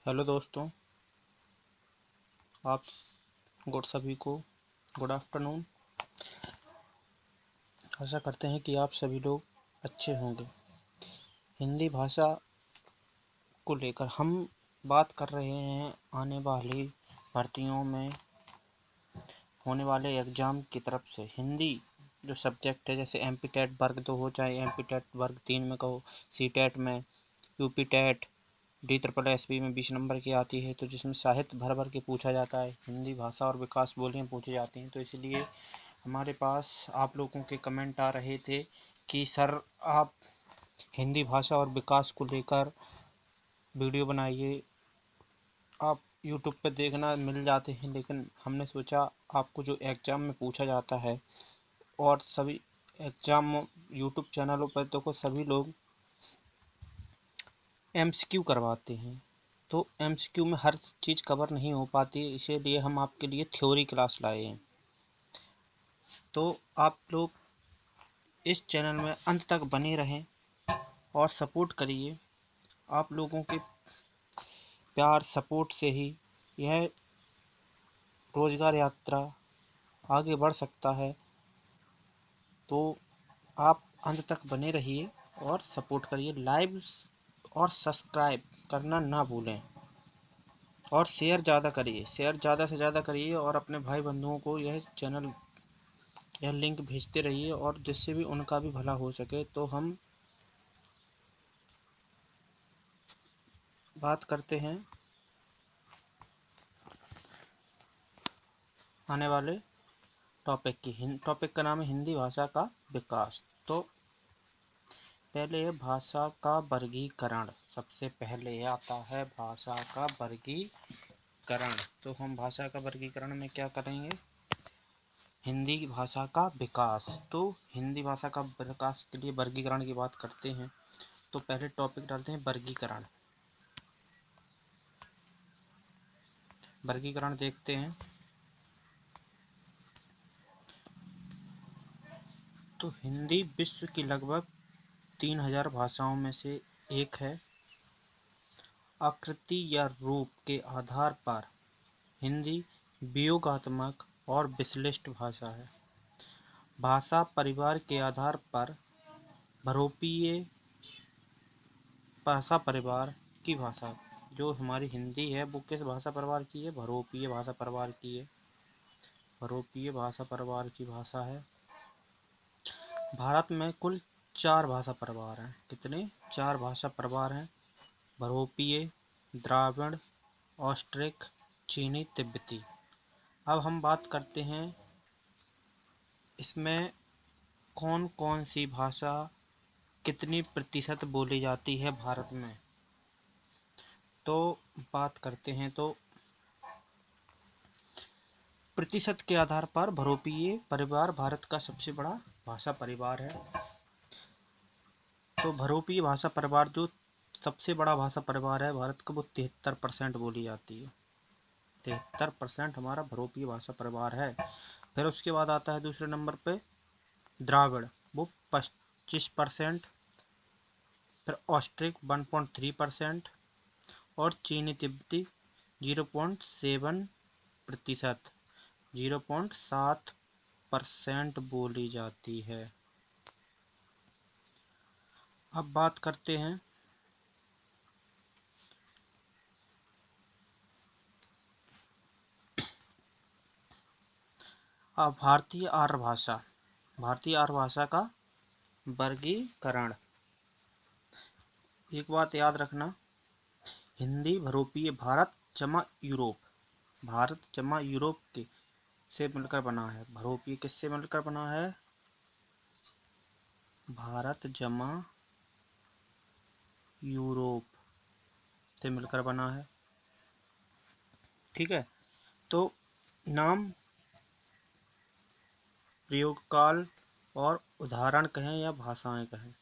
Hello दोस्तों, आप सभी को गुड आफ्टरनून। आशा करते हैं कि आप सभी लोग अच्छे होंगे। हिंदी भाषा को लेकर हम बात कर रहे हैं आने वाली भर्तियों में होने वाले एग्ज़ाम की तरफ से। हिंदी जो सब्जेक्ट है, जैसे एमपी टेट वर्ग 2 हो चाहे एमपी टेट वर्ग 3 में कहो, सी टेट में, यूपी टेट, DSSB में 20 नंबर की आती है, तो जिसमें साहित्य भर भर के पूछा जाता है। हिंदी भाषा और विकास बोलियाँ पूछी जाती हैं। तो इसलिए हमारे पास आप लोगों के कमेंट आ रहे थे कि सर आप हिंदी भाषा और विकास को लेकर वीडियो बनाइए। आप यूट्यूब पर देखना मिल जाते हैं, लेकिन हमने सोचा आपको जो एग्ज़ाम में पूछा जाता है, और सभी एग्ज़ाम यूट्यूब चैनलों पर तो सभी लोग MCQ करवाते हैं, तो MCQ में हर चीज़ कवर नहीं हो पाती है, इसीलिए हम आपके लिए थ्योरी क्लास लाए हैं। तो आप लोग इस चैनल में अंत तक बने रहें और सपोर्ट करिए। आप लोगों के प्यार सपोर्ट से ही यह रोजगार यात्रा आगे बढ़ सकता है। तो आप अंत तक बने रहिए और सपोर्ट करिए। लाइक और सब्सक्राइब करना ना भूलें, और शेयर ज़्यादा करिए, शेयर ज़्यादा से ज़्यादा करिए, और अपने भाई बंधुओं को यह लिंक भेजते रहिए, और जिससे भी उनका भी भला हो सके। तो हम बात करते हैं आने वाले टॉपिक की। टॉपिक का नाम है हिंदी भाषा का विकास। तो पहले है भाषा का वर्गीकरण। सबसे पहले आता है भाषा का वर्गीकरण। तो हम भाषा का वर्गीकरण में क्या करेंगे? हिंदी भाषा का विकास। तो हिंदी भाषा का विकास के लिए वर्गीकरण की बात करते हैं। तो पहले टॉपिक डालते हैं वर्गीकरण। वर्गीकरण देखते हैं। तो हिंदी विश्व की लगभग 3000 भाषाओं में से एक है। आकृति या रूप के आधार पर हिंदी वियोगात्मक और विश्लिष्ट भाषा है। भाषा परिवार के आधार पर बहुरूपीय भाषा परिवार की भाषा, जो हमारी हिंदी है वो किस भाषा परिवार की है? बहुरूपीय भाषा परिवार की है। बहुरूपीय भाषा परिवार की भाषा है। भारत में कुल 4 भाषा परिवार हैं। कितने? 4 भाषा परिवार हैं। बहुरूपीय, द्राविड़, ऑस्ट्रिक, चीनी, तिब्बती। अब हम बात करते हैं इसमें कौन कौन सी भाषा कितनी प्रतिशत बोली जाती है भारत में। तो बात करते हैं, तो प्रतिशत के आधार पर बहुरूपीय परिवार भारत का सबसे बड़ा भाषा परिवार है। तो बहुरूपीय भाषा परिवार जो सबसे बड़ा भाषा परिवार है भारत का, वो 73% बोली जाती है। 73% हमारा बहुरूपीय भाषा परिवार है। फिर उसके बाद आता है दूसरे नंबर पे द्राविड़, वो 25%। फिर ऑस्ट्रिक 1.3%, और चीनी तिब्बती 0.7%, 0.7% बोली जाती है। अब बात करते हैं अब भारतीय आर्य भाषा। भारतीय आर्य भाषा का वर्गीकरण। एक बात याद रखना, हिंदी बहुरूपीय भारत जमा यूरोप, भारत जमा यूरोप के से मिलकर बना है। बहुरूपीय किससे मिलकर बना है? भारत जमा यूरोप से मिलकर बना है। ठीक है। तो नाम, प्रयोग काल और उदाहरण कहें या भाषाएं कहें।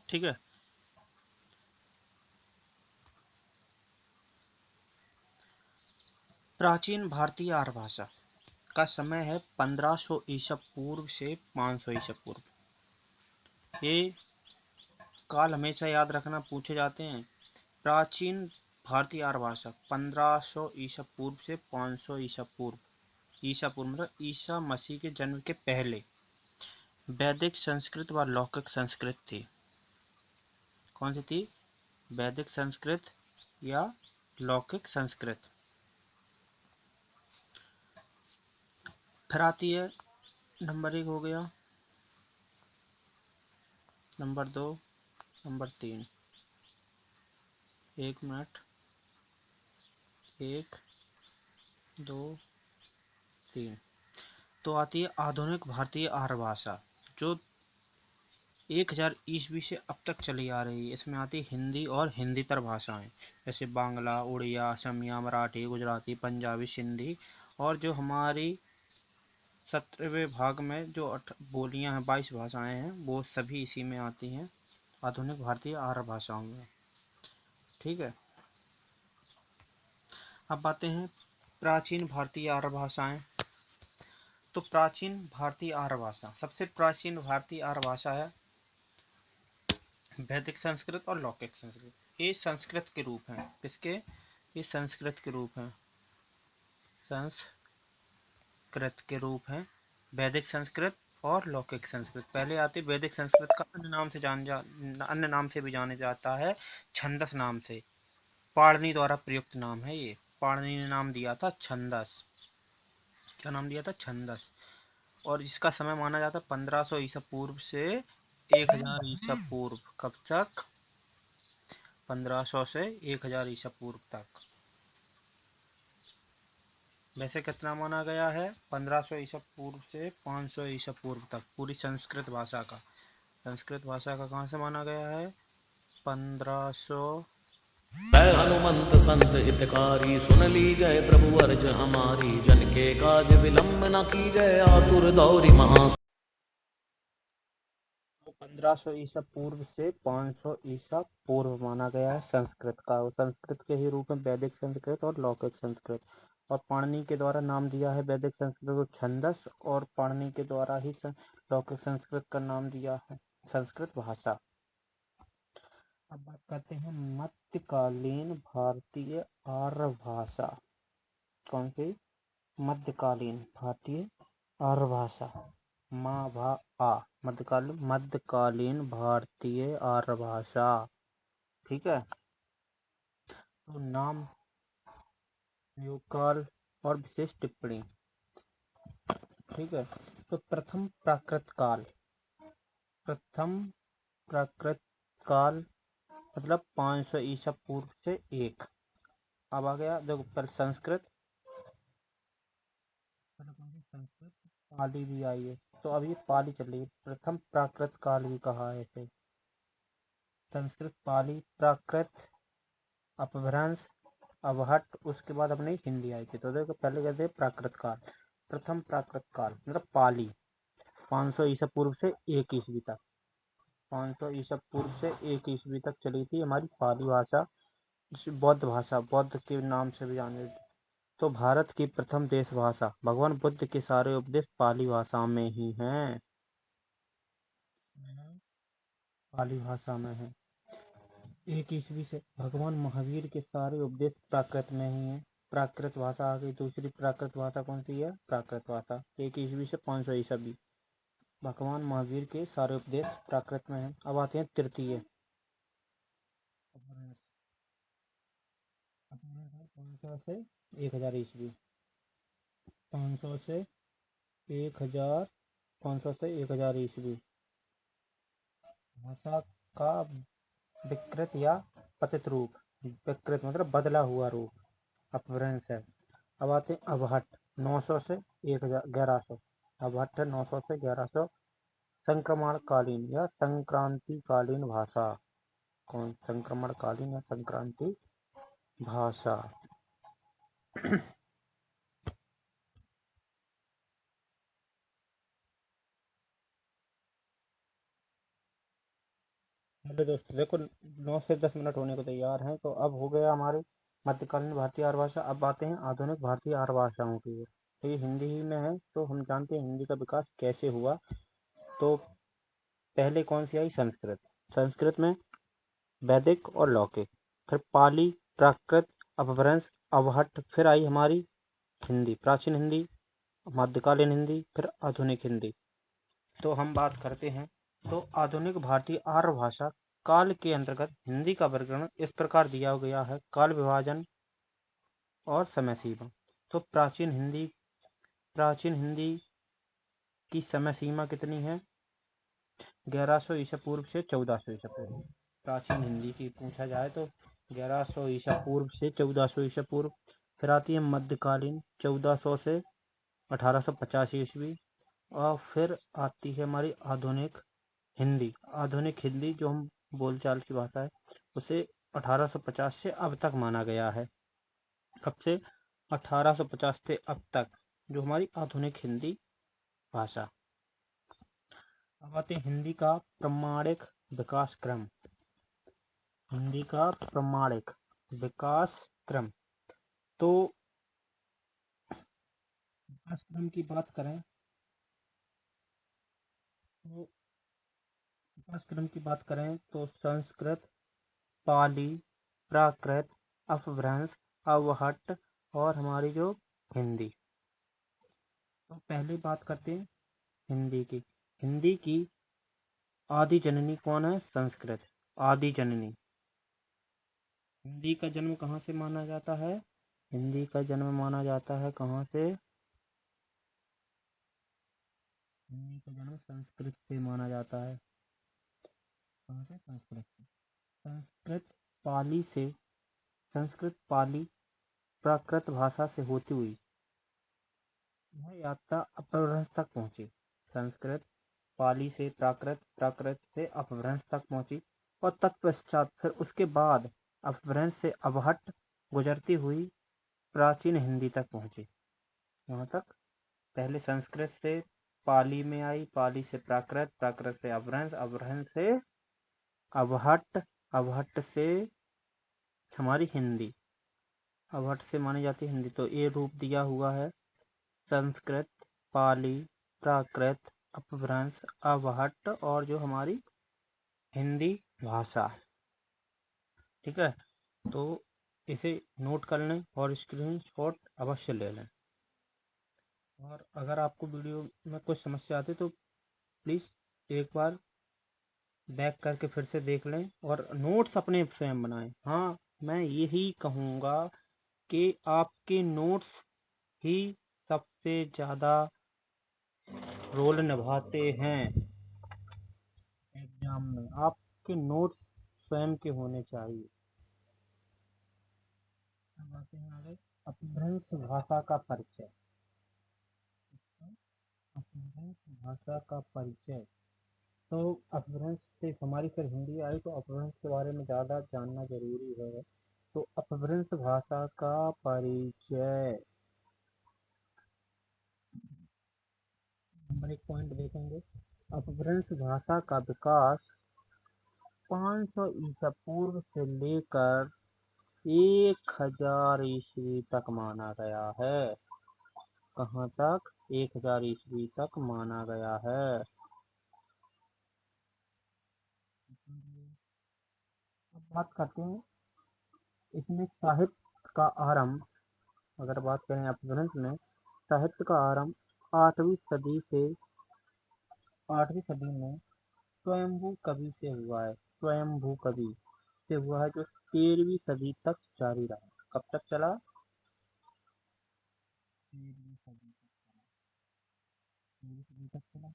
ठीक है। प्राचीन भारतीय आर्य भाषा का समय है 1500 ईसा पूर्व से 500 ईसा पूर्व। ये काल हमेशा याद रखना, पूछे जाते हैं। प्राचीन भारतीय आर्य भाषा 1500 ईसा पूर्व से 500 ईसा पूर्व, ईसा पूर्व मतलब ईसा मसीह के जन्म के पहले वैदिक संस्कृत व लौकिक संस्कृत थी। कौन सी थी? वैदिक संस्कृत या लौकिक संस्कृत। फिर आती है नंबर 1 हो गया, नंबर 2, नंबर 3। 1 मिनट, 1 2 3। तो आती है आधुनिक भारतीय आर्य भाषा जो 1000 ईस्वी से अब तक चली आ रही है। इसमें आती है हिंदी और हिंदीतर भाषाएं, जैसे बांग्ला, उड़िया, असमिया, मराठी, गुजराती, पंजाबी, सिंधी, और जो हमारी 17वें भाग में जो बोलियां हैं, 22 भाषाएं हैं, वो सभी इसी में आती हैं, आधुनिक भारतीय आर्य भाषाओं में। ठीक है, अब आते हैं प्राचीन भारतीय आर्य भाषाएं। तो प्राचीन भारतीय आर्य भाषा, सबसे प्राचीन भारतीय आर्य भाषा है वैदिक संस्कृत और लौकिक संस्कृत। ये संस्कृत के रूप हैं। किसके? ये संस्कृत के रूप हैं, संस्कृत के रूप हैं, वैदिक संस्कृत और लौकिक संस्कृत। पहले आती वैदिक संस्कृत का अन्य नाम से भी जाने जाता है, छंदस नाम से। पाणिनि द्वारा प्रयुक्त नाम है ये। पाणिनि ने नाम दिया था छंदस। क्या नाम दिया था? छंदस। और इसका समय माना जाता है 1500 ईसा पूर्व से 1000 ईसा पूर्व। कब तक? 1500 से 1000 ईसा पूर्व तक। वैसे कितना माना गया है? 1500 ईसा पूर्व से 500 ईसा पूर्व तक पूरी संस्कृत भाषा का। संस्कृत भाषा का कहाँ से माना गया है? 1500। जय हनुमंत संत हितकारी, सुन ली जय प्रभु अर्ज हमारी, जन के काज विलंब न की जय, आतुर दौरी महा। 1500 ईसा पूर्व से 500 ईसा पूर्व माना गया है संस्कृत का। संस्कृत के ही रूप में वैदिक संस्कृत और लौकिक संस्कृत। और पाणिनि के द्वारा नाम दिया है वैदिक संस्कृत को छंदस, और पाणिनि के द्वारा ही लौकिक संस्कृत का नाम दिया है संस्कृत भाषा। अब बात करते हैं मध्यकालीन भारतीय आर्य भाषा। कौन सी? मध्यकालीन भारतीय आर्य भाषा। मध्यकालीन भारतीय आर्य भाषा। ठीक है, तो नाम, युगकाल और विशेष टिप्पणी। ठीक है, तो प्रथम प्राकृत काल मतलब 500 ईसा पूर्व से 1। अब आ गया देखो पर संस्कृत, पाली भी आई है। तो अब ये पाली चल रही है, प्रथम प्राकृत काल भी कहा है इसे। संस्कृत, पाली, प्राकृत, अपभ्रंश, अवहट्ट, उसके बाद अपनी हिंदी आई थी। तो देखो पहले कहते हैं प्राकृत काल। प्रथम प्राकृत काल मतलब पाली 500 ईसा पूर्व से 1 ईस्वी तक। 500 ईसा पूर्व से 1 ईस्वी तक चली थी हमारी पाली भाषा, जिसे बौद्ध भाषा, बौद्ध के नाम से भी जाने। तो भारत की प्रथम देश भाषा, भगवान बुद्ध के सारे उपदेश पाली भाषा में ही हैं। पाली भाषा में है। 1 ईस्वी से भगवान महावीर के सारे उपदेश प्राकृत में ही हैं। प्राकृत भाषा आ गई। दूसरी प्राकृत भाषा कौन सी है? प्राकृत भाषा 1 ईस्वी से 500 ईस्वी। भगवान महावीर के सारे उपदेश प्राकृत में हैं। अब आते हैं तृतीय। 500 से 1000 ईस्वी। 500 से 1000, 500 से 1000 ईस्वी। भाषा का विकृत या पतित रूप। विकृत मतलब बदला हुआ रूप, अपभ्रंश है। अब आते हैं अवहट्ठ 900 से 1100। अवहट्ठ 900 से 1100। संक्रमणकालीन या संक्रांतिकालीन भाषा। कौन? संक्रमणकालीन या संक्रांति भाषा। हेलो दोस्तों, देखो 9 से 10 मिनट होने को तैयार हैं। तो अब हो गया हमारे मध्यकालीन भारतीय आर्य भाषा। अब आते हैं आधुनिक भारतीय आर्य भाषाओं की ओर। तो ये हिंदी ही में है, तो हम जानते हैं हिंदी का विकास कैसे हुआ। तो पहले कौन सी आई? संस्कृत। संस्कृत में वैदिक और लौकिक, फिर पाली, प्राकृत, अपभ्रंश, अवहट्ठ, फिर आई हमारी हिंदी, प्राचीन हिंदी, मध्यकालीन हिंदी, फिर आधुनिक हिंदी। तो हम बात करते हैं। तो आधुनिक भारतीय आर्य भाषा काल के अंतर्गत हिंदी का वर्गीकरण इस प्रकार दिया गया है: काल, विभाजन और समय सीमा। तो प्राचीन हिंदी की समय सीमा कितनी है? 1100 ईसा पूर्व से 1400 ईसा पूर्व। प्राचीन हिंदी की पूछा जाए तो 1100 ईसा पूर्व से 1400 ईसा पूर्व। फिर आती है मध्यकालीन, 1400 से 1850 ईस्वी। और फिर आती है हमारी आधुनिक हिंदी। आधुनिक हिंदी जो हम बोलचाल की भाषा है, उसे 1850 से अब तक माना गया है। कब से? 1850 से अब तक जो हमारी आधुनिक हिंदी भाषा। अब आते हैं हिंदी का प्रमाणिक विकास क्रम। हिंदी का प्रमाणिक विकास क्रम। तो विकास क्रम की बात करें तो संस्कृत, पाली, प्राकृत, अपभ्रंश, अवहट्ट और हमारी जो हिंदी। तो पहले बात करते हैं हिंदी की। हिंदी की आदि जननी कौन है? संस्कृत आदि जननी। हिंदी का जन्म कहाँ से माना जाता है? हिंदी का जन्म माना जाता है कहाँ से? हिंदी का जन्म संस्कृत से माना जाता है। कहाँ से? संस्कृत से। संस्कृत पाली प्राकृत भाषा से होती हुई यह यात्रा अपभ्रंश तक पहुंची। संस्कृत पाली से प्राकृत, प्राकृत से अपभ्रंश तक पहुंची और तत्पश्चात फिर उसके बाद अपभ्रंश से अवहट्ट गुजरती हुई प्राचीन हिंदी तक पहुंची। यहाँ तक पहले संस्कृत से पाली में आई, पाली से प्राकृत, प्राकृत से अपभ्रंश, अपभ्रंश से अवहट्ट, अवहट्ट से हमारी हिंदी, अवहट्ट से मानी जाती है हिंदी। तो ये रूप दिया हुआ है: संस्कृत, पाली, प्राकृत, अपभ्रंश, अवहट्ट और जो हमारी हिंदी भाषा। ठीक है, तो इसे नोट कर लें और स्क्रीनशॉट अवश्य ले लें। और अगर आपको वीडियो में कुछ समस्या आती तो प्लीज़ एक बार बैक करके फिर से देख लें और नोट्स अपने स्वयं बनाएं। हाँ, मैं यही कहूँगा कि आपके नोट्स ही सबसे ज़्यादा रोल निभाते हैं एग्जाम में। आपके नोट्स स्वयं के होने चाहिए। अब आते हैं आगे, अपभ्रंश भाषा का परिचय। अपभ्रंश भाषा का परिचय। तो अपभ्रंश से हमारी फिर हिंदी आई तो अपभ्रंश के बारे में ज़्यादा जानना जरूरी है। तो अपभ्रंश भाषा का परिचय, नंबर 1 पॉइंट देखेंगे। अपभ्रंश भाषा का विकास 500 ईसा पूर्व से लेकर 1000 ईस्वी तक माना गया है। कहाँ तक? 1000 ईस्वी तक माना गया है। अब बात करते हैं इसमें साहित्य का आरंभ। अगर बात करें अपभ्रंश में, साहित्य का आरंभ 8वीं सदी में स्वयंभू कवि से हुआ है। स्वयंभू कवि से हुआ है जो 13वीं सदी तक जारी रहा। कब तक चला? 13वीं सदी तक चला। 13वीं सदी तक चला।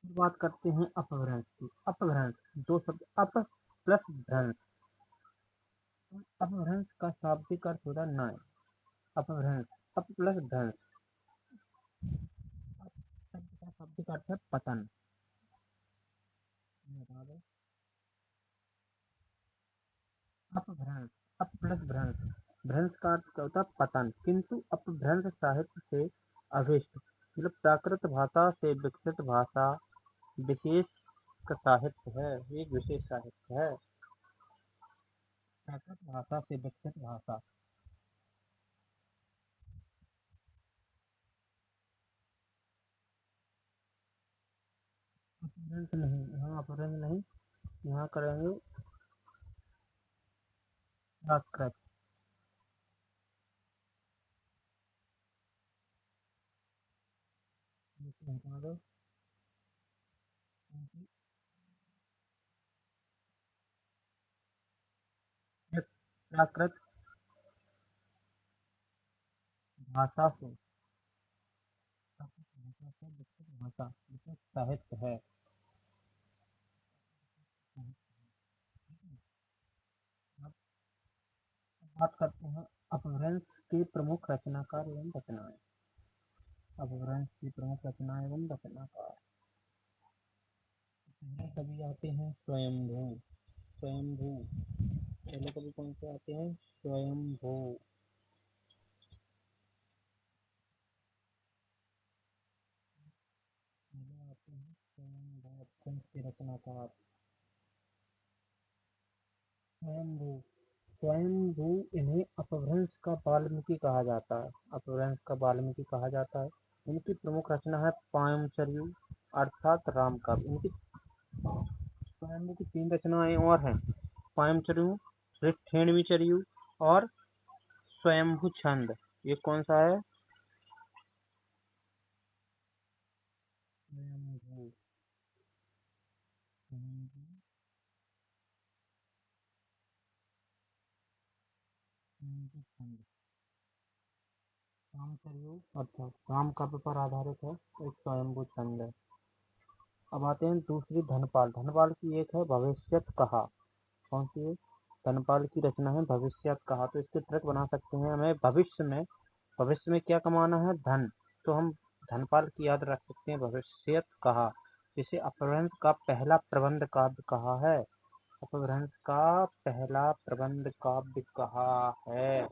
फिर बात करते हैं अपभ्रंश की। अपभ्रंश, दो शब्द अप प्लस भ्रंश। अपभ्रंश का शाब्दिक अर्थ होता है नय। अपभ्रंश, अप प्लस भ्रंश। अप शब्द का शाब्दिक अर्थ है पतन। बता दो। अपभ्रंश, अप प्लस भ्रंश। भ्रंश का अर्थ क्या होता है? पतन। किंतु अपभ्रंश साहित्य से अभिष्ट, मतलब प्राकृत भाषा से विकसित भाषा विशेष का साहित्य है। एक विशेष साहित्य है प्राकृत भाषा से विकसित भाषा। अपभ्रंश नहीं, यहाँ अपभ्रंश नहीं, यहाँ करेंगे प्राकृत। हटा दो। प्राकृत भाषा से, भाषा से विकसित भाषा, विकसित साहित्य है। अब बात करते हैं अपभ्रंश के प्रमुख रचनाकार एवं रचनाएं। अपभ्रंश की प्रमुख रचना एवं रचनाकार। पहले कवि आते हैं स्वयंभू। स्वयंभू पहले कवि कौन से आते हैं? स्वयंभू। पहले आते हैं स्वयंभू अपभ्रंश के रचनाकार। स्वयंभू। स्वयंभू इन्हें अपभ्रंश का वाल्मीकि कहा जाता है। अपभ्रंश का वाल्मीकि कहा जाता है। इनकी प्रमुख रचना है पायमचर्यु अर्थात राम काव्य। इनकी स्वयंभू की 3 रचनाएं और हैं। पायमचर्यु, ऋक्षेणविचर्यु और स्वयंभू छंद। ये कौन सा है? स्वयंभू। स्वयंभू छंद। रामचर्यु अर्थात राम काव्य पर आधारित है, एक स्वयंभू छंद है। अब आते हैं दूसरी धनपाल। धनपाल की एक है भविष्यत कहा। कौन सी है? धनपाल की रचना है भविष्यत कहा। तो इसके ट्रिक बना सकते हैं। हमें भविष्य में क्या कमाना है? धन। तो हम धनपाल की याद रख सकते हैं भविष्यत कहा, जिसे अपभ्रंश का पहला प्रबंध काव्य कहा है। अपभ्रंश का पहला प्रबंध काव्य कहा है।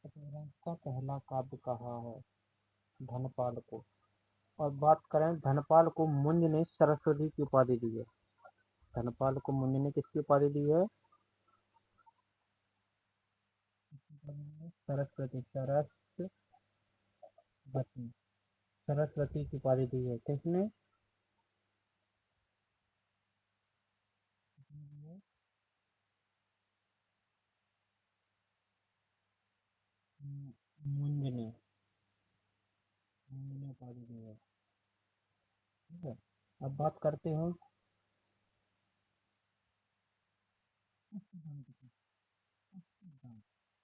अपभ्रंश का पहला काव्य कहा है धनपाल को। और बात करें, धनपाल को मुंज ने सरस्वती की उपाधि दी है। धनपाल को मुंज ने किसकी उपाधि दी है? सरस्वती। सरस्वती की उपाधि दी है। किसने? मुंज ने। मुंज ने उपाधि दी है। ठीक है। अब बात करते हैं उच्चदंत की।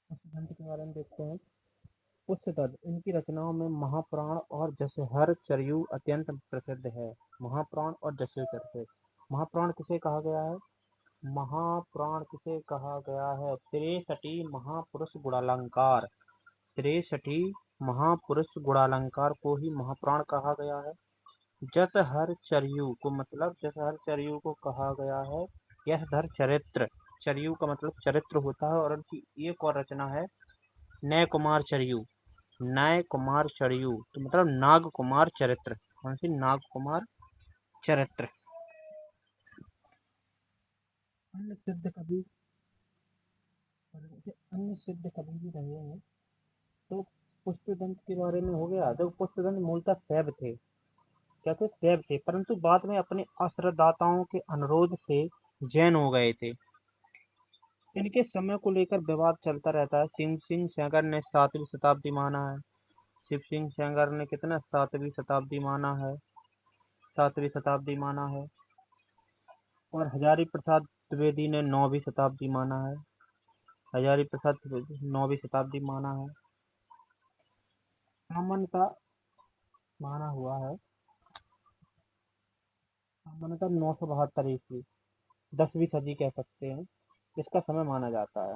उच्चदंत के बारे में देखते हैं। उच्चदंत इनकी रचनाओं में महापुराण और जसहर चर्यु अत्यंत प्रसिद्ध है। महापुराण और जसहर चर्यु। महापुराण किसे कहा गया है? महापुराण किसे कहा गया है? त्रिशठी महापुरुष गुणालंकार। त्रिशठी महापुरुष गुणालंकार को ही महापुराण कहा गया है। जसहर चर्यु को मतलब जसहर चर्यु को कहा गया है यशधर चरित्र। चर्यु का मतलब चरित्र होता है। और उनकी एक और रचना है नय कुमार चर्यु। नय कुमार चर्यु तो मतलब नाग कुमार चरित्र। कौन सी? नाग कुमार चरित्र। अन्य सिद्ध कवि अन्य सिद्ध कवि भी रहे हैं। तो पुष्पदंत के बारे में हो गया। जब पुष्पदंत मूलतः शैव थे। क्या थे? शैव थे, परंतु बाद में अपने आश्रयदाताओं के अनुरोध से जैन हो गए थे। इनके समय को लेकर विवाद चलता रहता है। शिव सिंह सैगर ने 7वीं शताब्दी माना है। शिव सिंह सैगर ने कितना? 7वीं शताब्दी माना है। 7वीं शताब्दी माना है। और हजारी प्रसाद द्विवेदी ने 9वीं शताब्दी माना है। हजारी प्रसाद द्विवेदी 9वीं शताब्दी माना है। सामान्यतः माना हुआ है, सामान्यतः 972 ईस्वी, 10वीं सदी कह सकते हैं, इसका समय माना जाता है।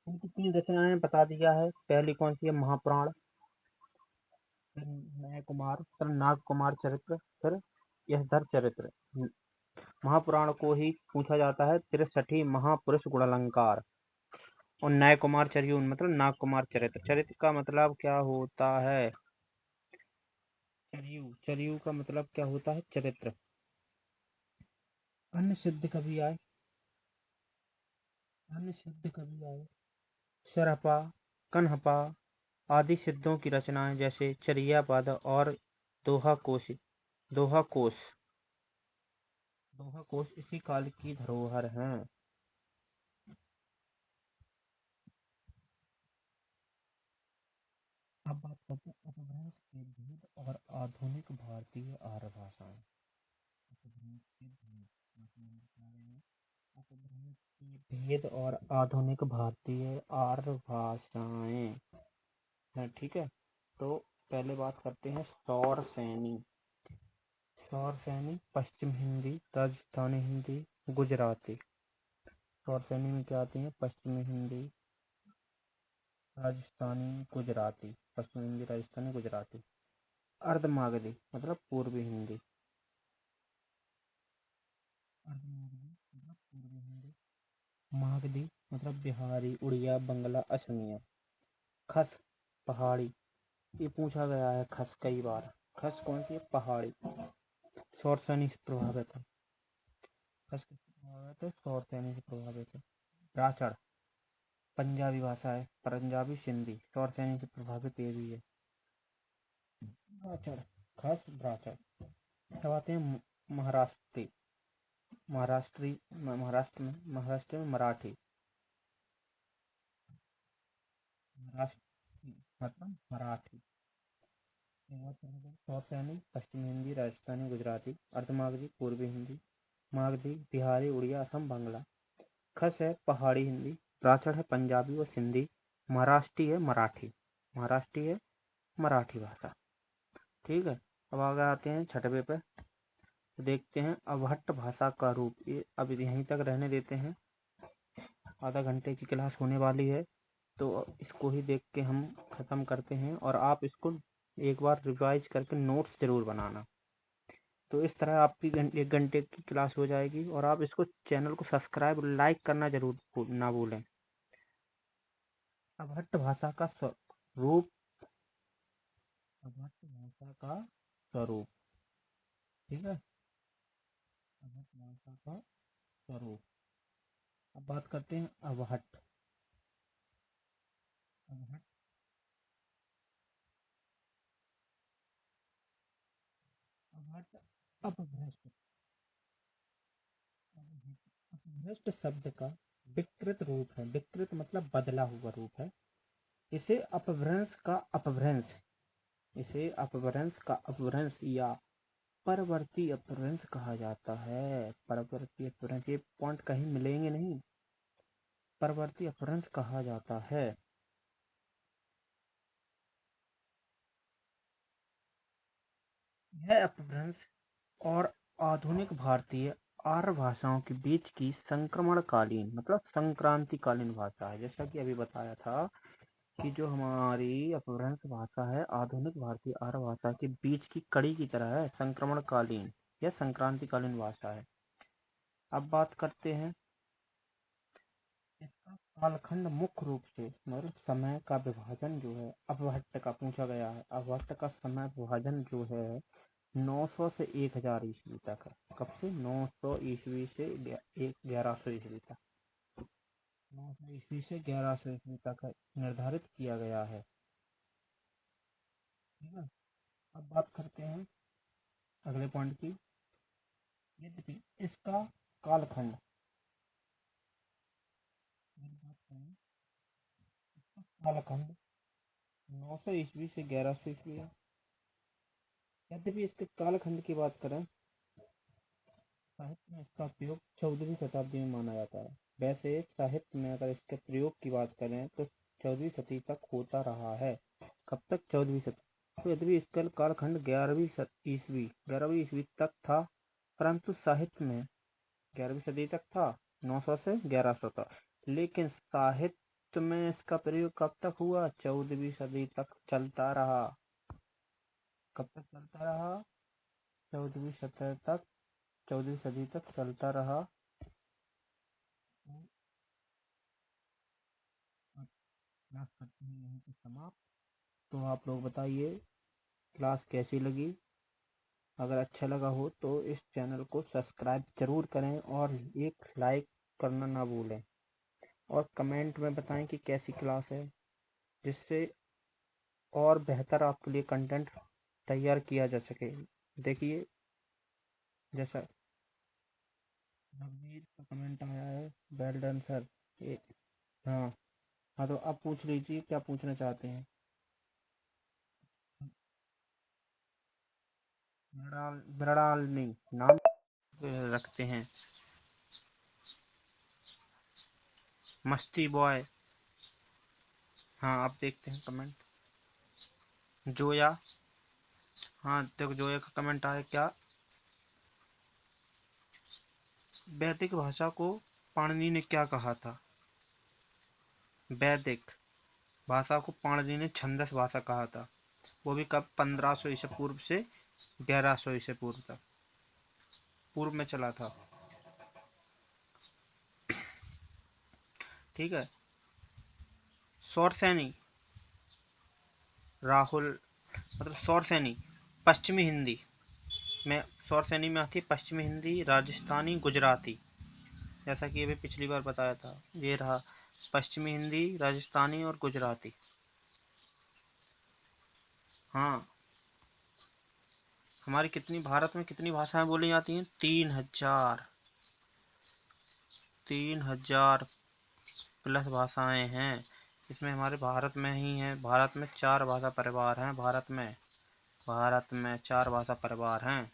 इनकी 3 रचनाएं बता दिया है। पहली कौन सी है? महापुराण। फिर नय कुमार, फिर नाग कुमार चरित्र, फिर यशधर चरित्र। महापुराण को ही पूछा जाता है त्रिशठी महापुरुष गुणालंकार। और नय कुमार चर्यु मतलब नाग कुमार चरित्र। चरित्र का मतलब क्या होता है? चर्यु। चर्यु का मतलब क्या होता है? चरित्र। अन्य सिद्ध कवि आए। अन्य सिद्ध कवि आए शरपा, कन्हपा आदि सिद्धों की रचनाएं जैसे चरियापद और दोहा कोश। दोहा कोश दोहा कोश इसी काल की धरोहर हैं। अब बात करते हैं अपभ्रंश के भेद और आधुनिक भारतीय आर्य भाषाएं। अपभ्रंश के भेद मतलब क्या है? अपभ्रंश के भेद और आधुनिक भारतीय आर्य भाषाएं हैं। ठीक है, तो पहले बात करते हैं सौर सैनी। सौर सैनी पश्चिम हिंदी, राजस्थानी हिंदी, गुजराती। सौर सैनी में क्या आती है? पश्चिमी हिंदी, राजस्थानी, गुजराती। पश्चिमी हिंदी, राजस्थानी, गुजराती। अर्धमागधी मतलब पूर्वी हिंदी। अर्धमागधी मतलब पूर्वी हिंदी। मागधी मतलब बिहारी, उड़िया, बंगला, असमिया। खस पहाड़ी, ये पूछा गया है खस कई बार। खस कौन सी है? पहाड़ी। सौर सैनी से प्रभावित है। खस किससे प्रभावित है? सौर सैनी से प्रभावित है। राचड़ पंजाबी भाषा है, पंजाबी सिंधी। सौर सैनी से प्रभावित ये भी है। राचड़, खस, राचड़। अब आते हैं महाराष्ट्री। महाराष्ट्र में मराठी। महाराष्ट्री मतलब मराठी। सौर सैनी पश्चिम हिंदी, राजस्थानी, गुजराती। अर्धमागधी पूर्वी हिंदी। मागधी बिहारी, उड़िया, असम, बांग्ला। खस है पहाड़ी हिंदी। राचड़ है पंजाबी और सिंधी। महाराष्ट्री है मराठी। महाराष्ट्री है मराठी भाषा। ठीक है, अब आगे आते हैं छठवे पे। देखते हैं अवहट्ट भाषा का रूप। ये अब यहीं तक रहने देते हैं, आधा घंटे की क्लास होने वाली है, तो इसको ही देख के हम खत्म करते हैं। और आप इसको एक बार रिवाइज करके नोट्स जरूर बनाना। तो इस तरह आपकी 1 घंटे की क्लास हो जाएगी। और आप इसको चैनल को सब्सक्राइब लाइक करना जरूर ना भूलें। अवहट्ट भाषा का स्वरूप। अवहट्ट भाषा का स्वरूप। ठीक है, अवहट्ट भाषा का स्वरूप। अब बात करते हैं अवहट्ट। अवहट्ट अवहट्ट अपभ्रष्ट। अपभ्रष्ट शब्द का विकृत रूप है। विकृत मतलब बदला हुआ रूप है। इसे अपभ्रंश का अपभ्रंश, इसे अपभ्रंश का अपभ्रंश या परवर्ती अपभ्रंश कहा जाता है। परवर्ती अपभ्रंश, ये पॉइंट कहीं मिलेंगे नहीं। परवर्ती अपभ्रंश कहा जाता है। यह अपभ्रंश और आधुनिक भारतीय आर्य भाषाओं के बीच की संक्रमणकालीन मतलब संक्रांतिकालीन भाषा है। जैसा कि अभी बताया था कि जो हमारी अपभ्रंश भाषा है आधुनिक भारतीय आर्य भाषा के बीच की कड़ी की तरह है, संक्रमणकालीन या संक्रांतिकालीन भाषा है। अब बात करते हैं इसका कालखंड। मुख्य रूप से मतलब समय का विभाजन जो है अपभट्ट का पूछा गया है। अपभट्ट का समय विभाजन जो है 900 से 1000 ईस्वी तक है। कब से? 900 ईस्वी से 1100 ईस्वी तक। 900 ईस्वी से 1100 ईस्वी तक निर्धारित किया गया है। ठीक है, अब बात करते हैं अगले पॉइंट की। यद्यपि इसका कालखंड, कालखंड 900 ईस्वी से 1100 ईस्वी है। यद्यपि इसके कालखंड की बात करें, साहित्य में इसका प्रयोग 14वीं शताब्दी में माना जाता है। वैसे साहित्य में अगर इसके प्रयोग की बात करें तो 14वीं शताब्दी तक होता रहा है। कब तक? 14वीं शताब्दी। तो यद्यपि इसका कालखंड 11वीं ईस्वी तक था, परंतु साहित्य में 11वीं सदी तक था, 900 से 1100 तक। लेकिन साहित्य में इसका प्रयोग कब तक हुआ? 14वीं सदी तक चलता रहा। कब तक चलता रहा? 14वीं सदी तक, 14वीं सदी तक चलता रहा। क्लास करते हैं यहीं पे समाप्त। तो आप लोग बताइए क्लास कैसी लगी। अगर अच्छा लगा हो तो इस चैनल को सब्सक्राइब जरूर करें और एक लाइक करना ना भूलें। और कमेंट में बताएं कि कैसी क्लास है, जिससे और बेहतर आपके लिए कंटेंट तैयार किया जा सके। देखिए जैसा रघुवीर का कमेंट आया है, वेल डन सर। ये हाँ। हाँ तो अब पूछ लीजिए क्या पूछना चाहते हैं। मृणाल मृणालिनी नाम रखते हैं। मस्ती बॉय। हाँ अब देखते हैं कमेंट। जोया। हाँ देखो जोया का कमेंट आया क्या, वैदिक भाषा को पाणिनि ने क्या कहा था। वैदिक भाषा को पाणिनि ने छंदस भाषा कहा था। वो भी कब, 1500 ईसा पूर्व से 1100 ईसा पूर्व तक, पूर्व में चला था। ठीक है। सौरसैनी राहुल, मतलब सौरसैनी पश्चिमी हिंदी में, सौरसैनी में आती है पश्चिमी हिंदी, राजस्थानी, गुजराती। जैसा कि ये भी पिछली बार बताया था, ये रहा पश्चिमी हिंदी, राजस्थानी और गुजराती। हाँ। हमारी कितनी, भारत में कितनी भाषाएं बोली जाती हैं, 3000। 3000 प्लस भाषाएं हैं। इसमें हमारे भारत में ही है, भारत में 4 भाषा परिवार हैं। भारत में 4 भाषा परिवार हैं।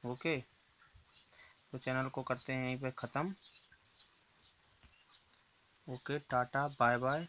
ओके। तो चैनल को करते हैं यहीं पे ख़त्म। Okay tata bye bye.